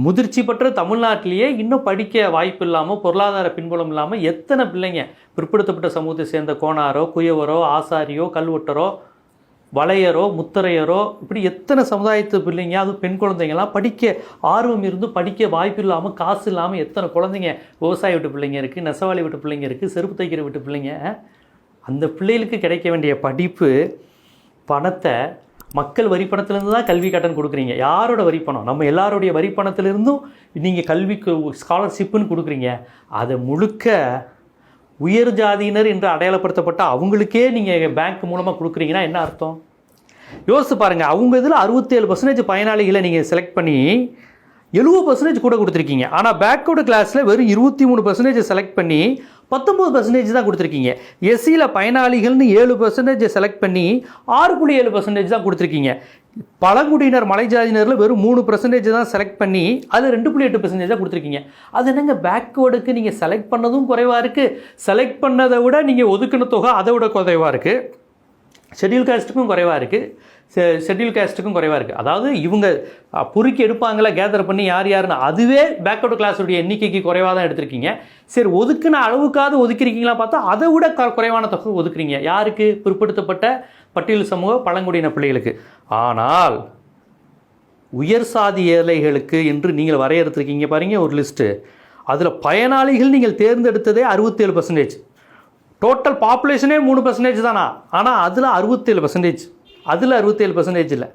முதிர்ச்சி பெற்ற தமிழ்நாட்டிலேயே இன்னும் படிக்க வாய்ப்பு இல்லாமல் பொருளாதார பின்புலம் இல்லாமல் எத்தனை பிள்ளைங்க பிற்படுத்தப்பட்ட சமூகத்தை சேர்ந்த கோணாரோ குயவரோ ஆசாரியோ கல்வெட்டரோ வளையரோ முத்தரையரோ இப்படி எத்தனை சமுதாயத்து பிள்ளைங்க அதுவும் பெண் குழந்தைங்கள்லாம் படிக்க ஆர்வம் இருந்து படிக்க வாய்ப்பு இல்லாமல் காசு இல்லாமல் எத்தனை குழந்தைங்க விவசாய வீட்டு பிள்ளைங்க இருக்குது நெசவாளி வீட்டு பிள்ளைங்க இருக்குது செருப்பு தைக்கிற வீட்டு பிள்ளைங்க அந்த பிள்ளைகளுக்கு கிடைக்க வேண்டிய படிப்பு பணத்தை மக்கள் வரிப்பணத்திலேருந்து தான் கல்வி கட்டணம் கொடுக்குறீங்க. யாரோட வரிப்பணம்? நம்ம எல்லாருடைய வரிப்பணத்திலிருந்தும் நீங்கள் கல்விக்கு ஸ்காலர்ஷிப்புன்னு கொடுக்குறீங்க. அதை முழுக்க உயர் ஜாதியினர் என்று அடையாளப்படுத்தப்பட்ட அவங்களுக்கே நீங்கள் பேங்க் மூலமாக கொடுக்குறீங்கன்னா என்ன அர்த்தம்? யோசித்து பாருங்கள். அவங்க இதில் 67% பயனாளிகளை நீங்கள் செலக்ட் பண்ணி 70% கூட கொடுத்துருக்கீங்க. ஆனால் பேக்வர்டு கிளாஸில் வெறும் 23% செலக்ட் பண்ணி 19% தான் கொடுத்துருக்கீங்க. எஸ்சியில் பயனாளிகள்னு 7% செலக்ட் பண்ணி 6.7% தான் கொடுத்துருக்கீங்க. பழங்குடியினர் மலை ஜாதியினரில் வெறும் 3% தான் செலக்ட் பண்ணி அது 2.8% தான் கொடுத்துருக்கீங்க. அது என்னங்க பேக்வேர்டுக்கு நீங்கள் செலக்ட் பண்ணதும் குறைவாக இருக்குது, செலக்ட் பண்ணதை விட நீங்கள் ஒதுக்கின தொகை அதை விட குறைவாக இருக்குது, ஷெட்யூல் காஸ்ட்டுக்கும் குறைவாக இருக்குது, ஷெட்யூல் காஸ்ட்டுக்கும் குறைவாக இருக்குது. அதாவது இவங்க பொறுக்கி எடுப்பாங்களா கேதர் பண்ணி யார் யாருன்னு அதுவே பேக்வர்டு கிளாஸுடைய எண்ணிக்கைக்கு குறைவாக தான் எடுத்திருக்கீங்க. சரி ஒதுக்குன அளவுக்காவது ஒதுக்கிருக்கீங்களா பார்த்தா அதை விட குறைவான தொகை ஒதுக்குறீங்க. யாருக்கு? பிற்படுத்தப்பட்ட பட்டியல் சமூக பழங்குடியின பிள்ளைகளுக்கு. ஆனால் உயர் சாதி ஏழைகளுக்கு என்று நீங்கள் வரையறுத்திருக்கீங்க பாருங்க ஒரு லிஸ்ட்டு. அதில் பயனாளிகள் நீங்கள் தேர்ந்தெடுத்ததே 67%. டோட்டல் பாப்புலேஷனே 3% தானா? ஆனால் அதில் 67%. அதில் 67% இல்லை.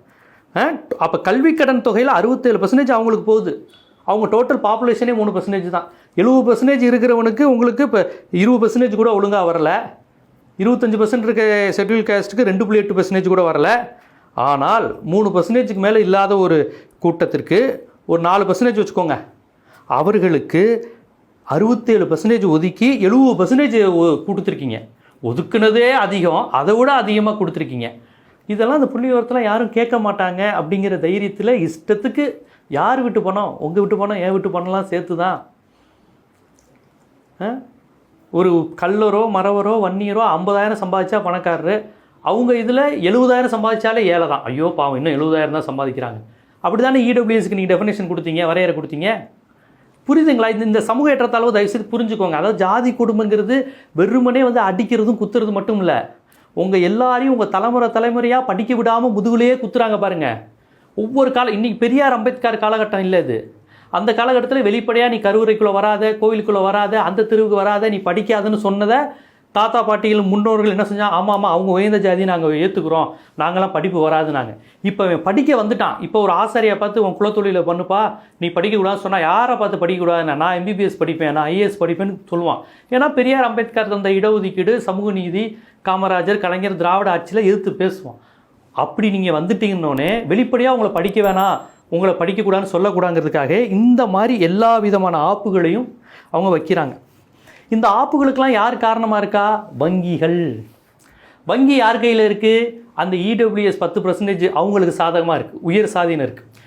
அப்போ கல்வி கடன் தொகையில் 67% அவங்களுக்கு போகுது. அவங்க டோட்டல் பாப்புலேஷனே 3% தான். 70% இருக்கிறவனுக்கு உங்களுக்கு இப்போ 20% கூட ஒழுங்காக வரலை. 25% இருக்க ஷெட்யூல் காஸ்ட்டுக்கு 2.8% கூட வரலை. ஆனால் 3%க்கு மேலே இல்லாத ஒரு கூட்டத்திற்கு ஒரு 4% வச்சுக்கோங்க, அவர்களுக்கு 67% ஒதுக்கி 70% கொடுத்துருக்கீங்க. ஒதுக்குனதே அதிகம், அதை விட அதிகமாக கொடுத்துருக்கீங்க. இதெல்லாம் அந்த புள்ளி விவரத்தில் யாரும் கேட்க மாட்டாங்க அப்படிங்கிற தைரியத்தில் இஷ்டத்துக்கு யார் விட்டு பணம், உங்கள் விட்டு பணம் என் விட்டு பணம்லாம் சேர்த்து தான். ஒரு கல்லரோ மரவரோ வன்னியரோ 50,000 சம்பாதிச்சா பணக்காரரு, அவங்க இதில் 70,000 சம்பாதிச்சாலே ஏழை தான். ஐயோ பாவம் இன்னும் 70,000 தான் சம்பாதிக்கிறாங்க. அப்படி தானே இடபிள்யூஎஸ்க்கு நீங்கள் டெஃபினேஷன் கொடுத்தீங்க, வரையறை கொடுத்தீங்க. புரியுதுங்களா? இந்த சமூக ஏற்றத்தாழ்வு தயவுசெய்து புரிஞ்சுக்கோங்க. அதாவது ஜாதி குடும்பங்கிறது வெறுமனே குத்துறதும் குத்துறது மட்டும் இல்லை. உங்கள் எல்லாரையும் உங்கள் தலைமுறையாக படிக்க விடாமல் முதுகுலையே குத்துறாங்க பாருங்கள். ஒவ்வொரு இன்றைக்கி பெரியார் அம்பேத்கர் காலகட்டம் இல்லை இது. அந்த காலகட்டத்தில் வெளிப்படையாக நீ கருவறைக்குள்ளே வராத, கோவிலுக்குள்ளே வராத, அந்த தெருவுக்கு வராத, நீ படிக்காதுன்னு சொன்னதை தாத்தா பாட்டிகள் முன்னோர்கள் என்ன செஞ்சால், ஆமாம் அவங்க உயர்ந்த ஜாதியை நாங்கள் ஏற்றுக்குறோம், நாங்களாம் படிப்பு வராது நாங்கள். இப்போ படிக்க வந்துட்டான். இப்போ ஒரு ஆசிரியை பார்த்து உன் குலத்தொழிலை பண்ணுப்பா, நீ படிக்கக்கூடாதுன்னு சொன்னால் யாரை பார்த்து படிக்கக்கூடாது? நான் எம்பிபிஎஸ் படிப்பேன், நான் ஐஏஎஸ் படிப்பேன்னு சொல்லுவான். ஏன்னா பெரியார் அம்பேத்கர் தந்த இடஒதுக்கீடு, சமூக நீதி, காமராஜர், கலைஞர், திராவிட ஆட்சியில் எதிர்த்து பேசுவான். அப்படி நீங்கள் வந்துட்டீங்கன்னொன்னே வெளிப்படையாக உங்களை படிக்க வேணாம், உங்களை படிக்கக்கூடாதுன்னு சொல்லக்கூடாங்கிறதுக்காக இந்த மாதிரி எல்லா விதமான ஆப்புகளையும் அவங்க வைக்கிறாங்க. இந்த ஆப்புகளுக்கெல்லாம் யார் காரணமாக இருக்கா? வங்கிகள். வங்கி யார் கையில் இருக்குது? அந்த இடபிள்யூஎஸ் 10% அவங்களுக்கு சாதகமாக இருக்குது, உயர் சாதியினருக்கு.